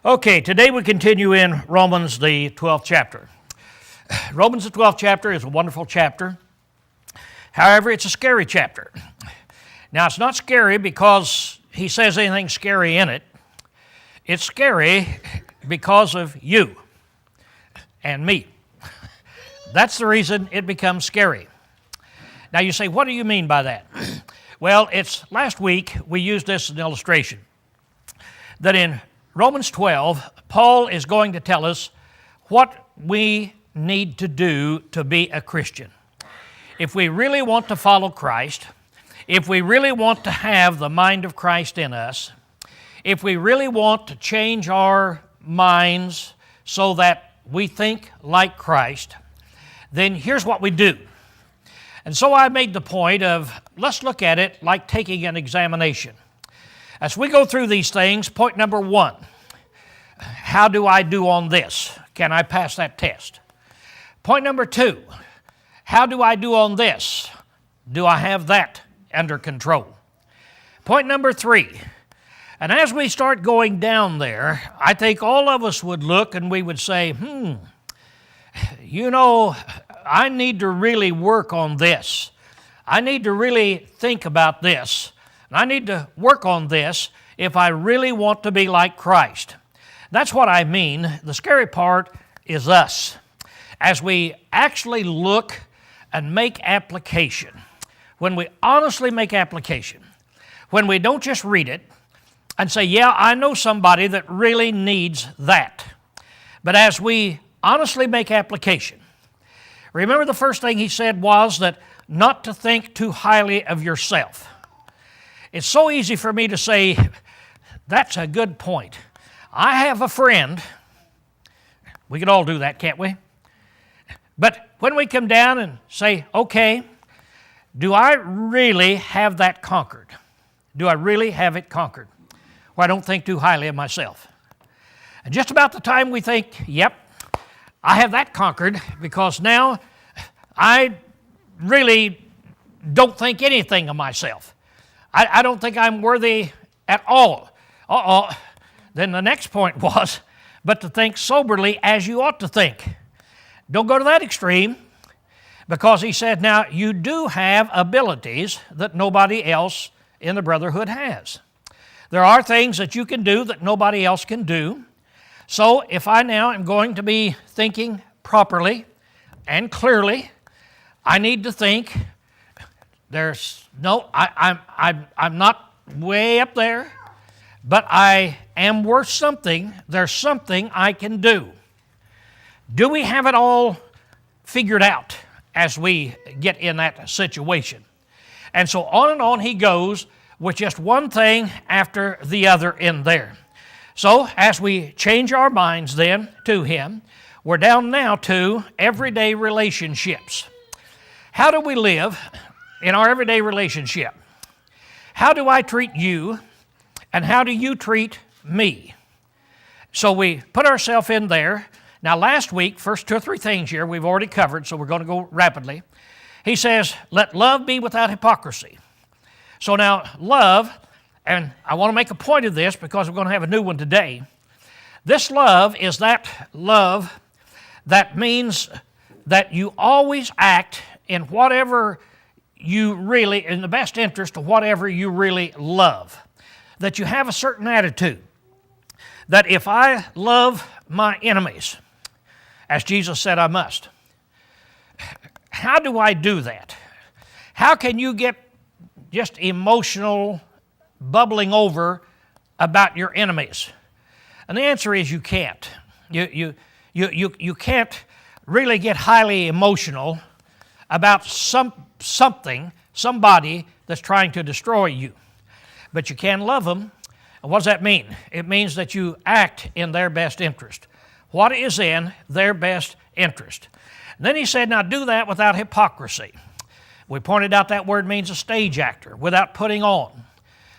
Okay, today we continue in Romans, the 12th chapter. Romans, the 12th chapter is a wonderful chapter. However, it's a scary chapter. Now, it's not scary because he says anything scary in it. It's scary because of you and me. That's the reason it becomes scary. Now, you say, what do you mean by that? Well, it's last week we used this as an illustration that in Romans 12, Paul is going to tell us what we need to do to be a Christian. If we really want to follow Christ, if we really want to have the mind of Christ in us, if we really want to change our minds so that we think like Christ, then here's what we do. And so I made the point of, let's look at it like taking an examination. As we go through these things, point number one, how do I do on this? Can I pass that test? Point number two, how do I do on this? Do I have that under control? Point number three, and as we start going down there, I think all of us would look and we would say, I need to really work on this. I need to really think about this. I need to work on this if I really want to be like Christ. That's what I mean. The scary part is us. As we actually look and make application, when we honestly make application, when we don't just read it and say, yeah, I know somebody that really needs that. But as we honestly make application, remember the first thing he said was that not to think too highly of yourself. It's so easy for me to say, that's a good point. I have a friend. We can all do that, can't we? But when we come down and say, okay, do I really have that conquered? Do I really have it conquered? Well, I don't think too highly of myself. And just about the time we think, yep, I have that conquered, because now I really don't think anything of myself. I don't think I'm worthy at all. Then the next point was, but to think soberly as you ought to think. Don't go to that extreme, because he said, now you do have abilities that nobody else in the brotherhood has. There are things that you can do that nobody else can do. So if I now am going to be thinking properly and clearly, I need to think I'm not way up there, but I am worth something. There's something I can do. Do we have it all figured out as we get in that situation? And so on he goes with just one thing after the other in there. So as we change our minds then to him, we're down now to everyday relationships. How do we live in our everyday relationship? How do I treat you, and how do you treat me? So we put ourselves in there. Now last week, first two or three things here we've already covered, so we're going to go rapidly. He says, let love be without hypocrisy. So now love, and I want to make a point of this because we're going to have a new one today. This love is that love that means that you always act in whatever you really, in the best interest of whatever you really love. That you have a certain attitude. That if I love my enemies, as Jesus said I must, how do I do that? How can you get just emotional, bubbling over about your enemies? And the answer is you can't. You can't really get highly emotional about somebody that's trying to destroy you. But you can love them. And what does that mean? It means that you act in their best interest. What is in their best interest? And then he said, now do that without hypocrisy. We pointed out that word means a stage actor, without putting on.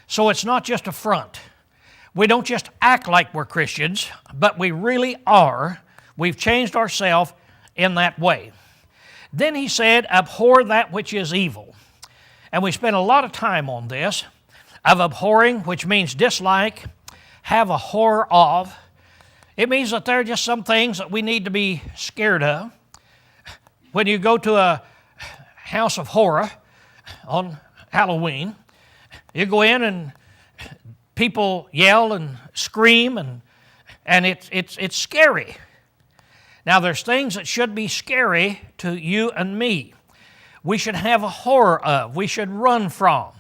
So it's not just a front. We don't just act like we're Christians, but we really are. We've changed ourselves in that way. Then he said, abhor that which is evil. And we spent a lot of time on this, of abhorring, which means dislike, have a horror of, It means that there are just some things that we need to be scared of. When you go to a house of horror on Halloween, you go in and people yell and scream, and it's scary. Now, there's things that should be scary to you and me. We should have a horror of, we should run from.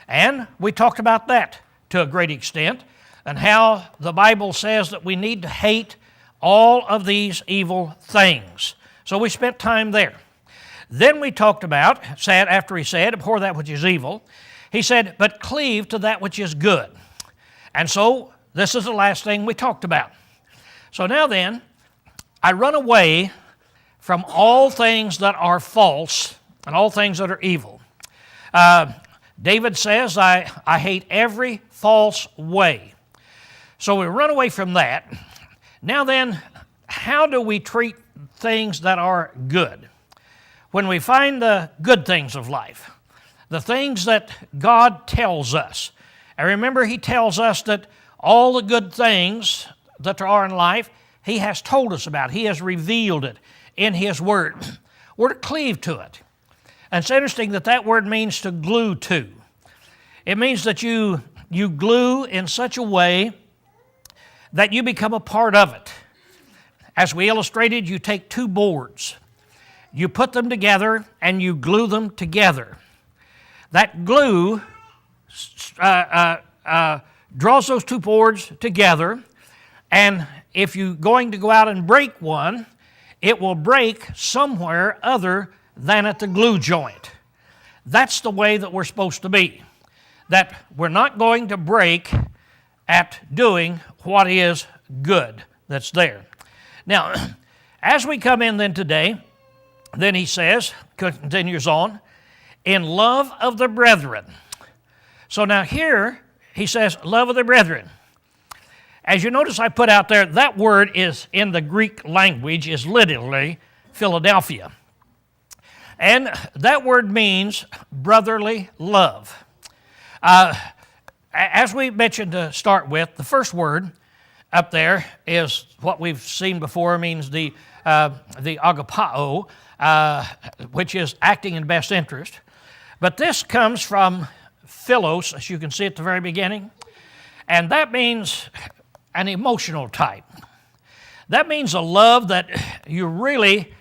And we talked about that to a great extent, and how the Bible says that we need to hate all of these evil things. So we spent time there. Then we talked about, after he said, abhor that which is evil, he said, but cleave to that which is good. And so this is the last thing we talked about. So now then, I run away from all things that are false and all things that are evil. David says, I hate every false way. So we run away from that. Now then, how do we treat things that are good? When we find the good things of life, the things that God tells us. And remember, He tells us that all the good things that there are in life, He has told us about. He has revealed it in His Word. We're to cleave to it. And it's interesting that word means to glue to. It means that you glue in such a way that you become a part of it. As we illustrated, you take two boards. You put them together and you glue them together. That glue draws those two boards together, and if you're going to go out and break one, it will break somewhere other than at the glue joint. That's the way that we're supposed to be. That we're not going to break at doing what is good that's there. Now, as we come in then today, then he says, continues on, in love of the brethren. So now here, he says, love of the brethren. As you notice I put out there, that word is in the Greek language is literally Philadelphia. And that word means brotherly love. As we mentioned to start with, the first word up there is what we've seen before, means the agapao, which is acting in best interest. But this comes from philos, as you can see at the very beginning, and that means an emotional type. That means a love that you really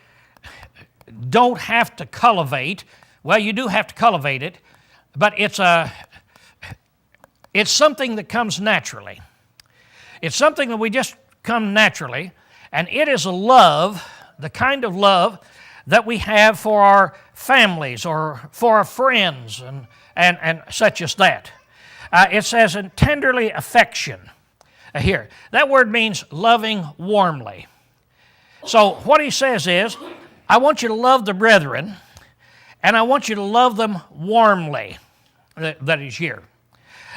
don't have to cultivate. Well, you do have to cultivate it, but it's something that comes naturally. It's something that we just come naturally, and it is a love, the kind of love that we have for our families or for our friends and such as that. It says, in tenderly affection. Here, that word means loving warmly. So what he says is, I want you to love the brethren, and I want you to love them warmly. That is here.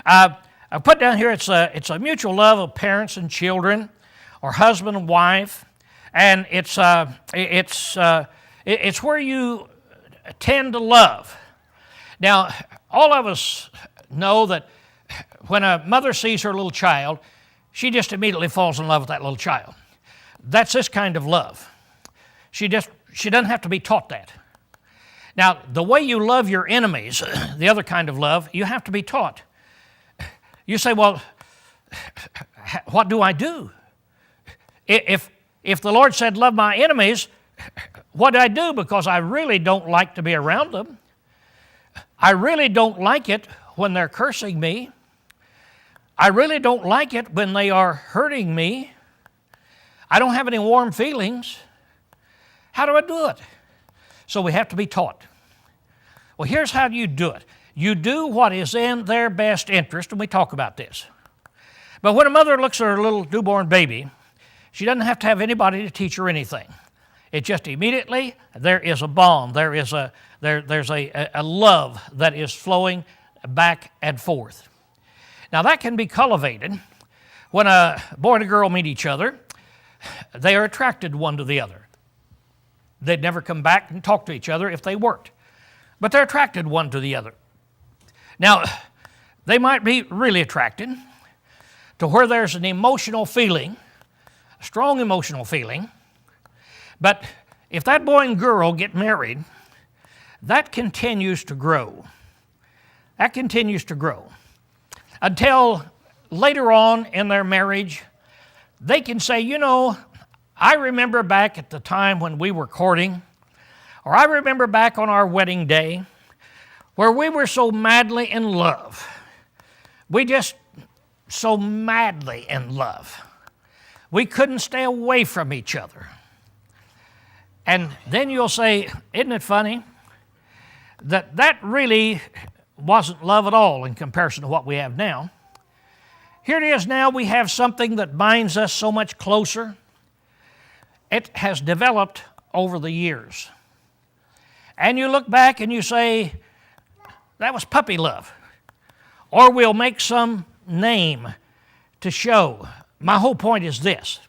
I put down here, it's a mutual love of parents and children, or husband and wife, and it's where you tend to love. Now, all of us know that when a mother sees her little child, she just immediately falls in love with that little child. That's this kind of love. She doesn't have to be taught that. Now, the way you love your enemies, the other kind of love, you have to be taught. You say, well, what do I do? If the Lord said, love my enemies, what do I do? Because I really don't like to be around them. I really don't like it when they're cursing me. I really don't like it when they are hurting me. I don't have any warm feelings. How do I do it? So we have to be taught. Well, here's how you do it. You do what is in their best interest, and we talk about this. But when a mother looks at her little newborn baby, she doesn't have to have anybody to teach her anything. It just immediately, there is a bond. There's a love that is flowing back and forth. Now that can be cultivated. When a boy and a girl meet each other, they are attracted one to the other. They'd never come back and talk to each other if they weren't. But they're attracted one to the other. Now, they might be really attracted to where there's an emotional feeling strong emotional feeling. But if that boy and girl get married, that continues to grow. That continues to grow until later on in their marriage, they can say, you know, I remember back at the time when we were courting, or I remember back on our wedding day where we were so madly in love. We just so madly in love. We couldn't stay away from each other. And then you'll say, isn't it funny that that really wasn't love at all in comparison to what we have now? Here it is now, we have something that binds us so much closer. It has developed over the years. And you look back and you say, that was puppy love. Or we'll make some name to show. My whole point is this.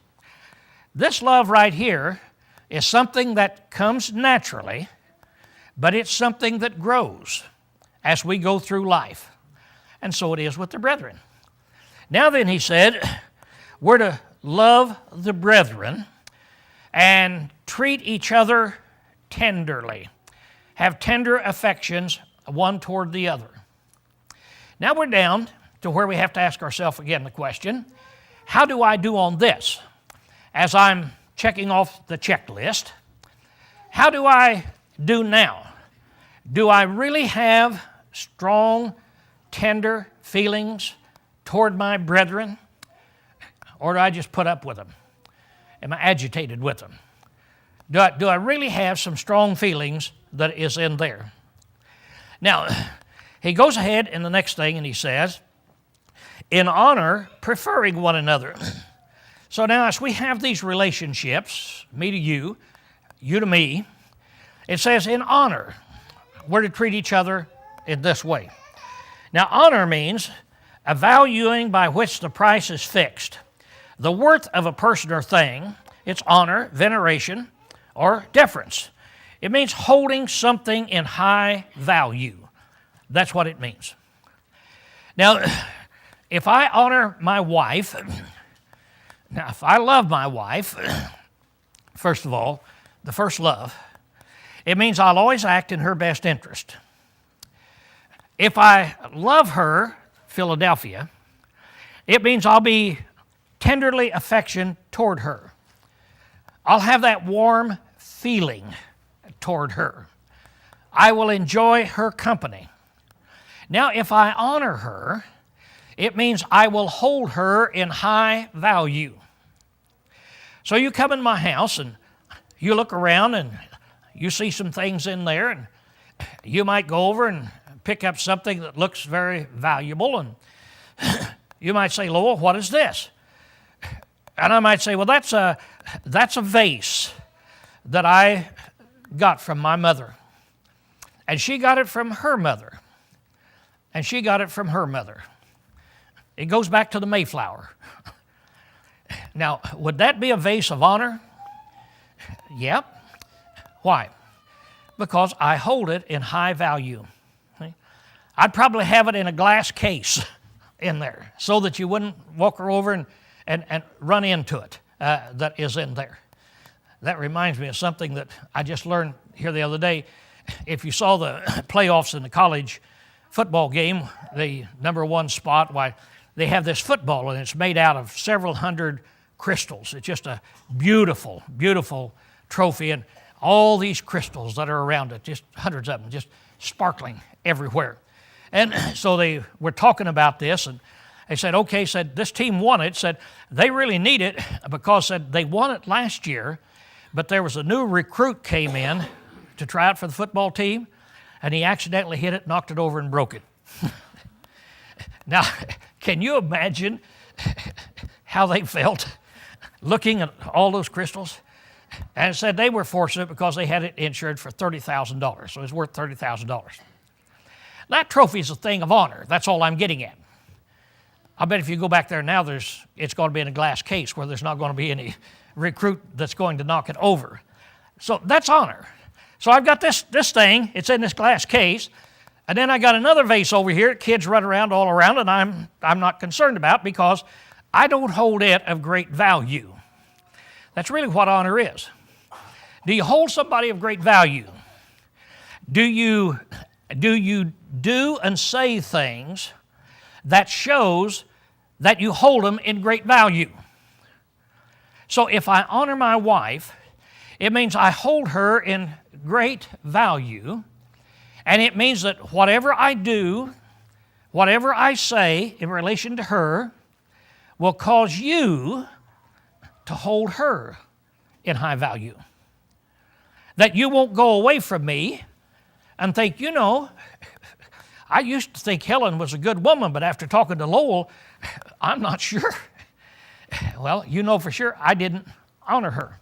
This love right here is something that comes naturally, but it's something that grows as we go through life. And so it is with the brethren. Now then, he said, we're to love the brethren and treat each other tenderly. Have tender affections one toward the other. Now we're down to where we have to ask ourselves again the question, how do I do on this? As I'm checking off the checklist, how do I do now? Do I really have strong, tender feelings toward my brethren? Or do I just put up with them? Am I agitated with them? Do I really have some strong feelings that is in there? Now, he goes ahead in the next thing and he says, in honor, preferring one another. So now as we have these relationships, me to you, you to me, it says in honor, we're to treat each other in this way. Now honor means a valuing by which the price is fixed. The worth of a person or thing, it's honor, veneration, or deference. It means holding something in high value. That's what it means. Now, if I honor my wife, now if I love my wife, first of all, the first love, it means I'll always act in her best interest. If I love her, Philadelphia, it means I'll be tenderly affectionate toward her. I'll have that warm feeling toward her. I will enjoy her company. Now, if I honor her, it means I will hold her in high value. So you come in my house and you look around and you see some things in there, and you might go over and pick up something that looks very valuable, and you might say, Lowell, what is this? And I might say, well, that's a vase that I got from my mother. And she got it from her mother. And she got it from her mother. It goes back to the Mayflower. Now, would that be a vase of honor? Yep. Why? Because I hold it in high value. I'd probably have it in a glass case in there so that you wouldn't walk over and run into it that is in there. That reminds me of something that I just learned here the other day. If you saw the playoffs in the college football game, the number one spot, why they have this football and it's made out of several hundred crystals. It's just a beautiful, beautiful trophy, and all these crystals that are around it, just hundreds of them, just sparkling everywhere. And so they were talking about this, and they said, okay, said this team won it, said they really need it because said they won it last year, but there was a new recruit came in to try out for the football team, and he accidentally hit it, knocked it over, and broke it. Now, can you imagine how they felt looking at all those crystals? And it said they were fortunate because they had it insured for $30,000, so it's worth $30,000. That trophy is a thing of honor. That's all I'm getting at. I bet if you go back there now, it's going to be in a glass case where there's not going to be any recruit that's going to knock it over. So that's honor. So I've got this thing. It's in this glass case. And then I got another vase over here. Kids run around all around, and I'm not concerned about because I don't hold it of great value. That's really what honor is. Do you hold somebody of great value? Do you do and say things that shows that you hold them in great value? So if I honor my wife, it means I hold her in great value, and it means that whatever I do, whatever I say in relation to her, will cause you to hold her in high value. That you won't go away from me and think, you know, I used to think Helen was a good woman, but after talking to Lowell, I'm not sure. Well, you know for sure I didn't honor her.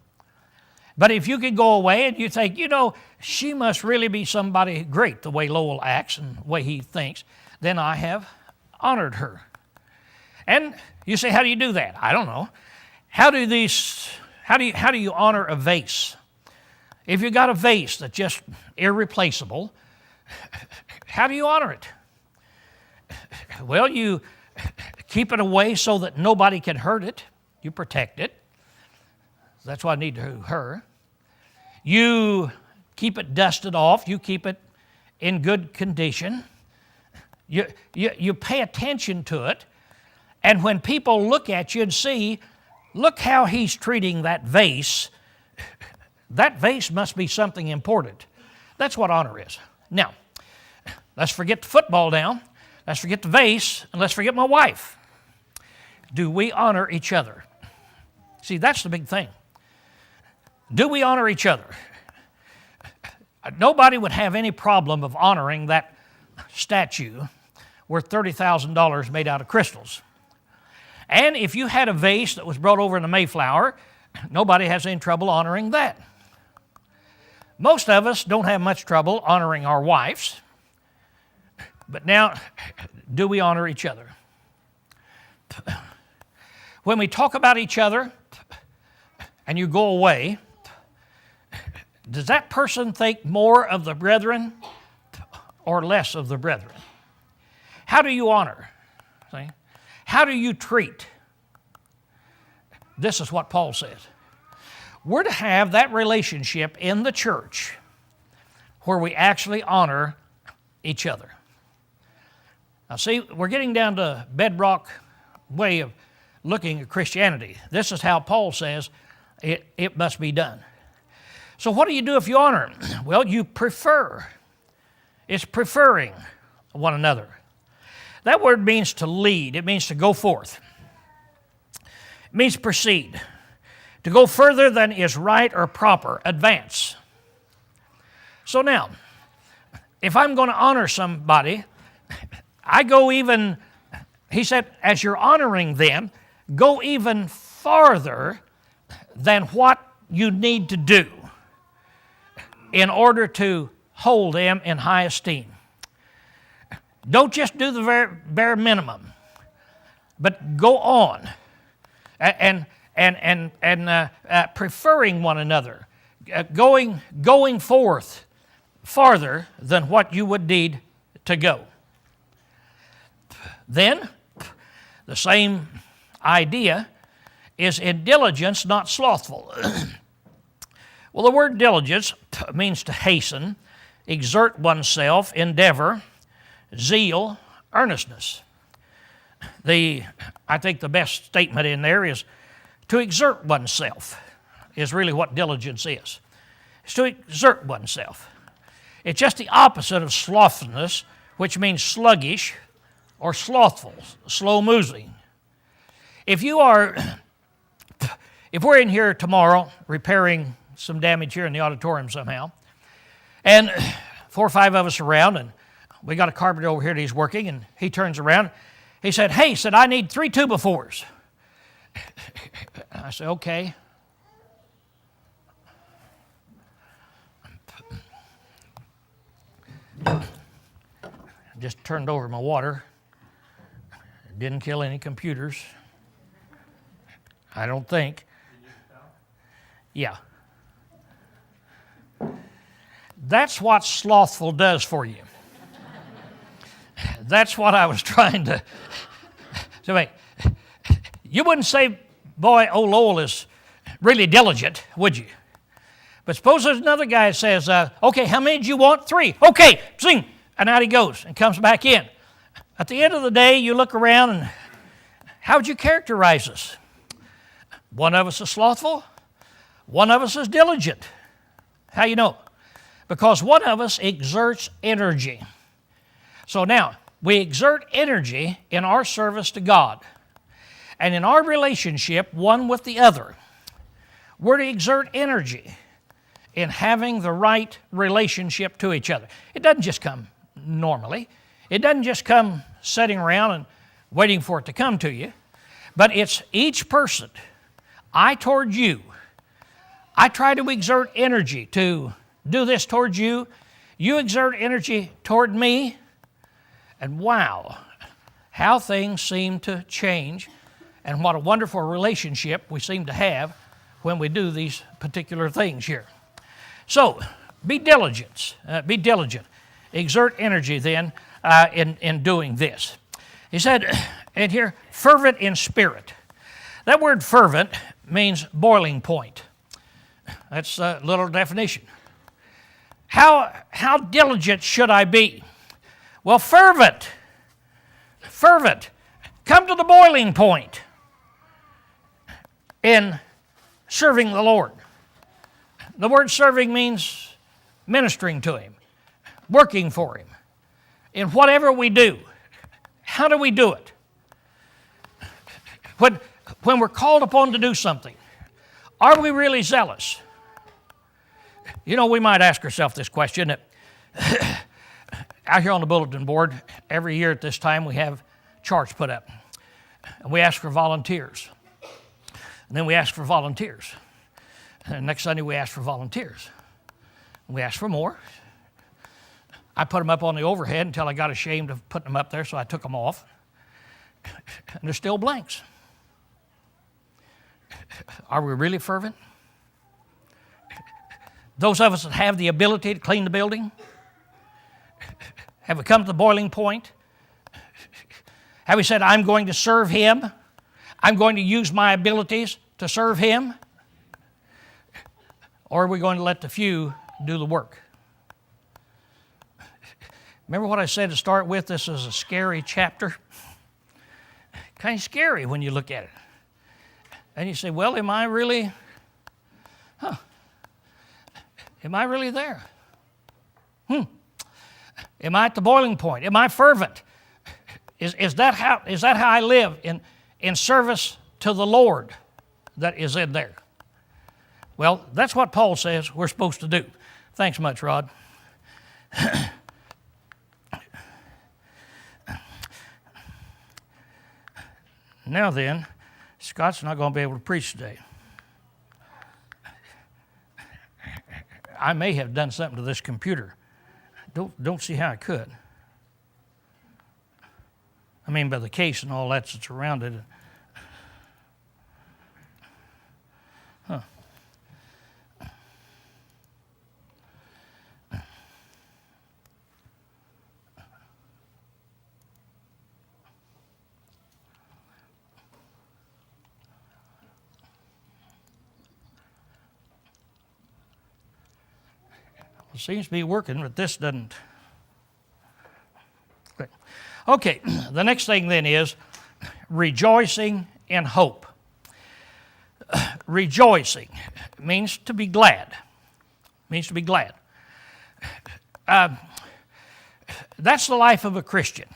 But if you could go away and you think, you know, she must really be somebody great the way Lowell acts and the way he thinks, then I have honored her. And you say, how do you do that? I don't know. How do you honor a vase? If you got a vase that's just irreplaceable, how do you honor it? Well, you keep it away so that nobody can hurt it. You protect it. That's what I need to do her. You keep it dusted off. You keep it in good condition. You pay attention to it. And when people look at you and see, look how he's treating that vase must be something important. That's what honor is. Now, let's forget the football now. Let's forget the vase, and let's forget my wife. Do we honor each other? See, that's the big thing. Do we honor each other? Nobody would have any problem of honoring that statue worth $30,000 made out of crystals. And if you had a vase that was brought over in the Mayflower, nobody has any trouble honoring that. Most of us don't have much trouble honoring our wives. But now, do we honor each other? When we talk about each other and you go away, does that person think more of the brethren or less of the brethren? How do you honor? See? How do you treat? This is what Paul says. We're to have that relationship in the church where we actually honor each other. Now see, we're getting down to bedrock way of looking at Christianity. This is how Paul says it must be done. So what do you do if you honor him? Well, you prefer. It's preferring one another. That word means to lead. It means to go forth. It means proceed. To go further than is right or proper. Advance. So now, if I'm going to honor somebody, I go even, he said, as you're honoring them, go even farther than what you need to do in order to hold them in high esteem. Don't just do the bare minimum, but go on and preferring one another, going forth farther than what you would need to go. Then, the same idea is in diligence, not slothful. Well, the word diligence means to hasten, exert oneself, endeavor, zeal, earnestness. I think the best statement in there is to exert oneself is really what diligence is. It's to exert oneself. It's just the opposite of slothfulness, which means sluggish or slothful, slow-moving. If we're in here tomorrow repairing some damage here in the auditorium somehow, and 4 or 5 of us around, and we got a carpenter over here that he's working, and he turns around, he said, "Hey," said, "I need 3 2x4s." I said, "Okay." Just turned over my water. Didn't kill any computers. I don't think. Yeah. That's what slothful does for you. That's what I was trying to make. You wouldn't say, boy, old Lowell is really diligent, would you? But suppose there's another guy that says, okay, how many do you want? 3. Okay, sing. And out he goes and comes back in. At the end of the day, you look around and how would you characterize us? One of us is slothful. One of us is diligent. How you know? Because one of us exerts energy. So now, we exert energy in our service to God. And in our relationship, one with the other, we're to exert energy in having the right relationship to each other. It doesn't just come normally. It doesn't just come sitting around and waiting for it to come to you. But it's each person. I toward you. I try to exert energy to do this towards you. You exert energy toward me. And wow, how things seem to change. And what a wonderful relationship we seem to have when we do these particular things here. So, be diligent. Be diligent. Exert energy then in doing this. He said, and here, fervent in spirit. That word fervent means boiling point. That's a little definition. How diligent should I be? Well, fervent. Come to the boiling point in serving the Lord. The word serving means ministering to Him, working for Him. In whatever we do, how do we do it? When we're called upon to do something, are we really zealous? You know, we might ask ourselves this question. Out here on the bulletin board, every year at this time we have charts put up. And we ask for volunteers. And then we ask for volunteers. And next Sunday we ask for volunteers. And we ask for more. I put them up on the overhead until I got ashamed of putting them up there, so I took them off. And they're still blanks. Are we really fervent? Those of us that have the ability to clean the building, have we come to the boiling point? Have we said, I'm going to serve Him? I'm going to use my abilities to serve Him? Or are we going to let the few do the work? Remember what I said to start with? This is a scary chapter. Kind of scary when you look at it. And you say, well, am I really there? Am I at the boiling point? Am I fervent? Is that how I live in service to the Lord that is in there? Well, that's what Paul says we're supposed to do. Thanks much, Rod. Now then, Scott's not going to be able to preach today. I may have done something to this computer. Don't see how I could. I mean, by the case and all that's around it. Huh. It seems to be working, but this doesn't. Okay, the next thing then is rejoicing in hope. Rejoicing means to be glad. Means to be glad. That's the life of a Christian.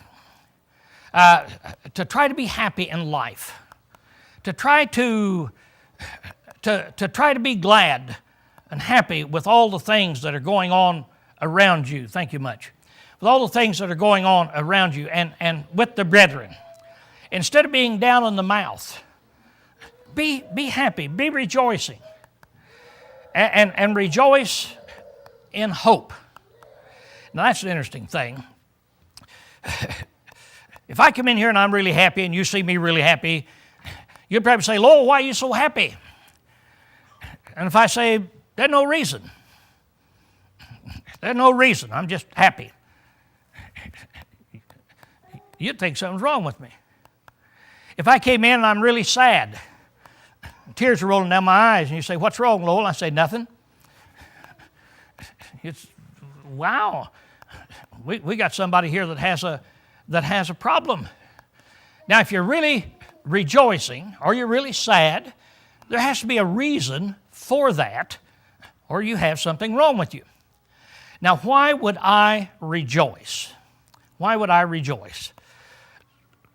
To try to be happy in life. To try to be glad and happy with all the things that are going on around you. Thank you much. With all the things that are going on around you and with the brethren. Instead of being down in the mouth, be happy, be rejoicing. And rejoice in hope. Now that's an interesting thing. If I come in here and I'm really happy and you see me really happy, you'd probably say, Lowell, why are you so happy? And if I say, there's no reason. There's no reason. I'm just happy. You'd think something's wrong with me. If I came in and I'm really sad, Tears are rolling down my eyes, and you say, "What's wrong, Lowell?" I say, "Nothing." It's, wow, we got somebody here that has a problem. Now, if you're really rejoicing or you're really sad, there has to be a reason for that, or you have something wrong with you. Now, why would I rejoice? Why would I rejoice?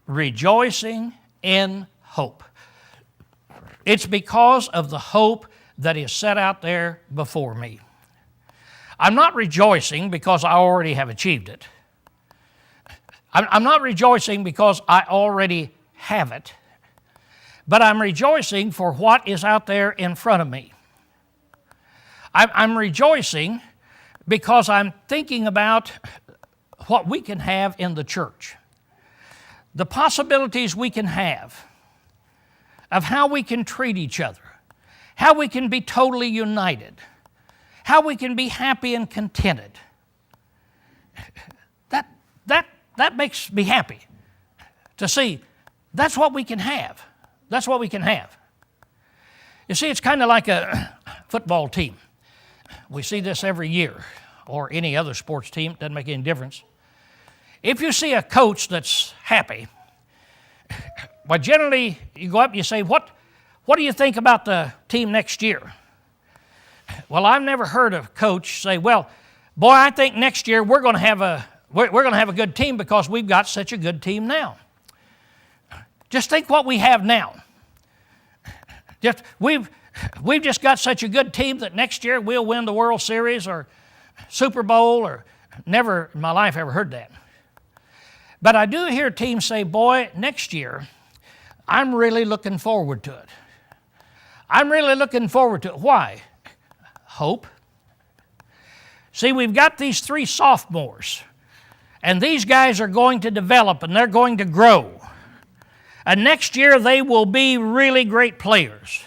Rejoicing in hope. It's because of the hope that is set out there before me. I'm not rejoicing because I already have achieved it. I'm not rejoicing because I already have it, but I'm rejoicing for what is out there in front of me. I'm rejoicing because I'm thinking about what we can have in the church, the possibilities we can have of how we can treat each other, how we can be totally united, how we can be happy and contented. That makes me happy to see that's what we can have. That's what we can have. You see, it's kind of like a football team. We see this every year, or any other sports team, it doesn't make any difference. If you see a coach that's happy, well, generally you go up and you say, what do you think about the team next year? Well, I've never heard a coach say, well, boy, I think next year we're going to have a good team because we've got such a good team now. Just think what we have now. We've just got such a good team that next year we'll win the World Series or Super Bowl, or never in my life ever heard that. But I do hear teams say, boy, next year I'm really looking forward to it. I'm really looking forward to it. Why? Hope. See, we've got these 3 sophomores, and these guys are going to develop and they're going to grow. And next year they will be really great players.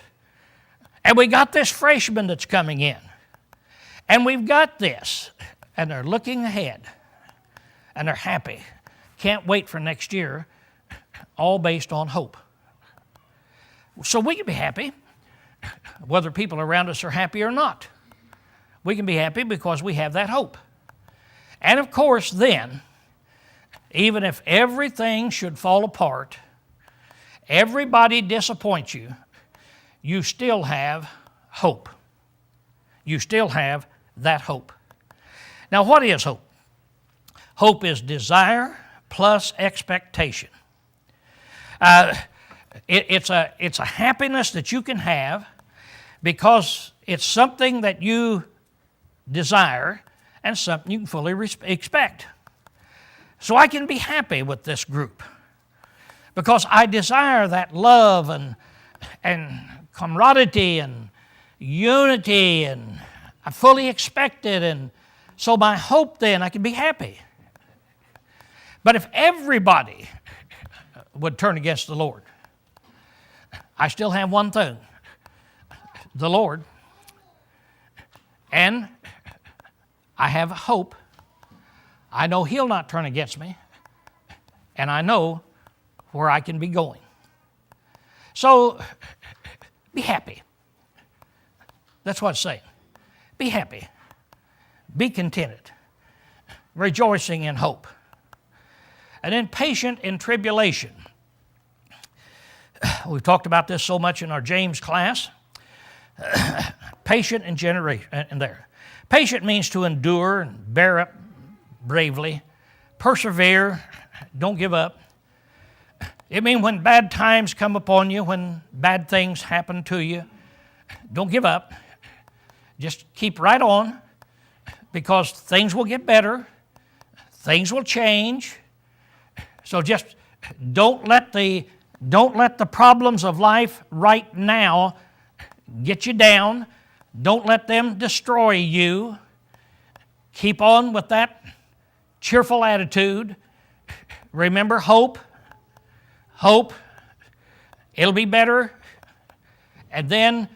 And we got this freshman that's coming in. And we've got this. And they're looking ahead. And they're happy. Can't wait for next year. All based on hope. So we can be happy, whether people around us are happy or not. We can be happy because we have that hope. And of course then, even if everything should fall apart, everybody disappoints you, you still have hope. You still have that hope. Now, what is hope? Hope is desire plus expectation. It's a happiness that you can have because it's something that you desire and something you can fully expect. So I can be happy with this group because I desire that love and camaraderie and unity, and I fully expect it, and so my hope then I can be happy. But if everybody would turn against the Lord, I still have one thing, the Lord, and I have hope. I know He'll not turn against me, and I know where I can be going. So, be happy. That's what it's saying. Be happy. Be contented. Rejoicing in hope. And then patient in tribulation. We've talked about this so much in our James class. Patient and there. Patient means to endure and bear up bravely. Persevere. Don't give up. It means when bad times come upon you, when bad things happen to you, don't give up. Just keep right on, because things will get better. Things will change. So just don't let the problems of life right now get you down. Don't let them destroy you. Keep on with that cheerful attitude. Remember hope. Hope. It'll be better. And then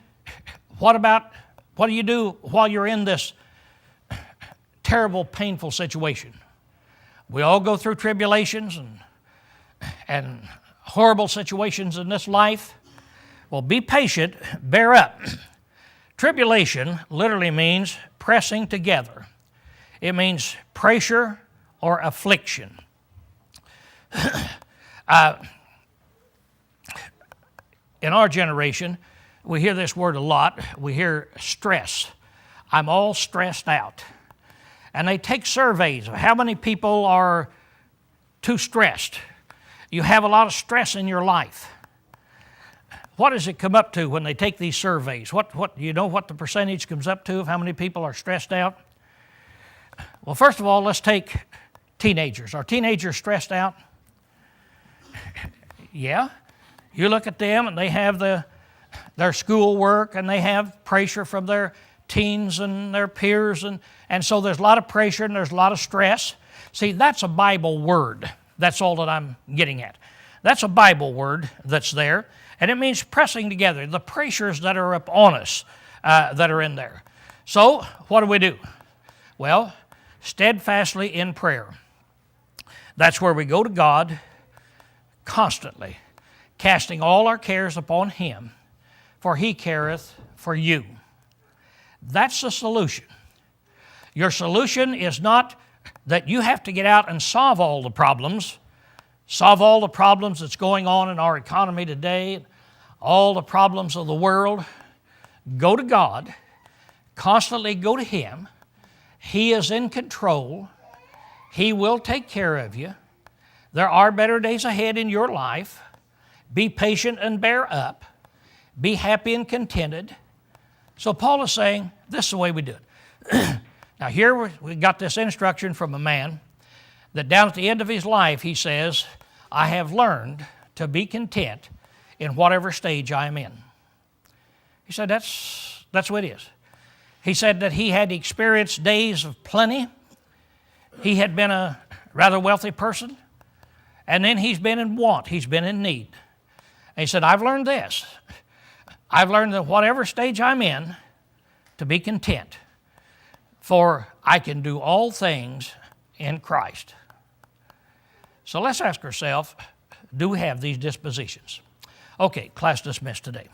what do you do while you're in this terrible, painful situation? We all go through tribulations and horrible situations in this life. Well, be patient, bear up. Tribulation literally means pressing together. It means pressure or affliction. In our generation, we hear this word a lot. We hear stress. I'm all stressed out. And they take surveys of how many people are too stressed. You have a lot of stress in your life. What does it come up to when they take these surveys? What you know what the percentage comes up to of how many people are stressed out? Well, first of all, let's take teenagers. Are teenagers stressed out? Yeah. You look at them and they have their schoolwork and they have pressure from their teens and their peers, and so there's a lot of pressure and there's a lot of stress. See, that's a Bible word. That's all that I'm getting at. That's a Bible word that's there, and it means pressing together, the pressures that are upon us that are in there. So what do? Well, steadfastly in prayer. That's where we go to God constantly, casting all our cares upon Him, for He careth for you. That's the solution. Your solution is not that you have to get out and solve all the problems that's going on in our economy today, all the problems of the world. Go to God, constantly go to Him. He is in control. He will take care of you. There are better days ahead in your life. Be patient and bear up. Be happy and contented. So Paul is saying, this is the way we do it. Now here we got this instruction from a man that down at the end of his life he says, I have learned to be content in whatever stage I am in. He said that's the way it is. He said that he had experienced days of plenty. He had been a rather wealthy person, and then he's been in want. He's been in need. And he said, I've learned this. I've learned that whatever stage I'm in, to be content, for I can do all things in Christ. So let's ask ourselves, do we have these dispositions? Okay, class dismissed today.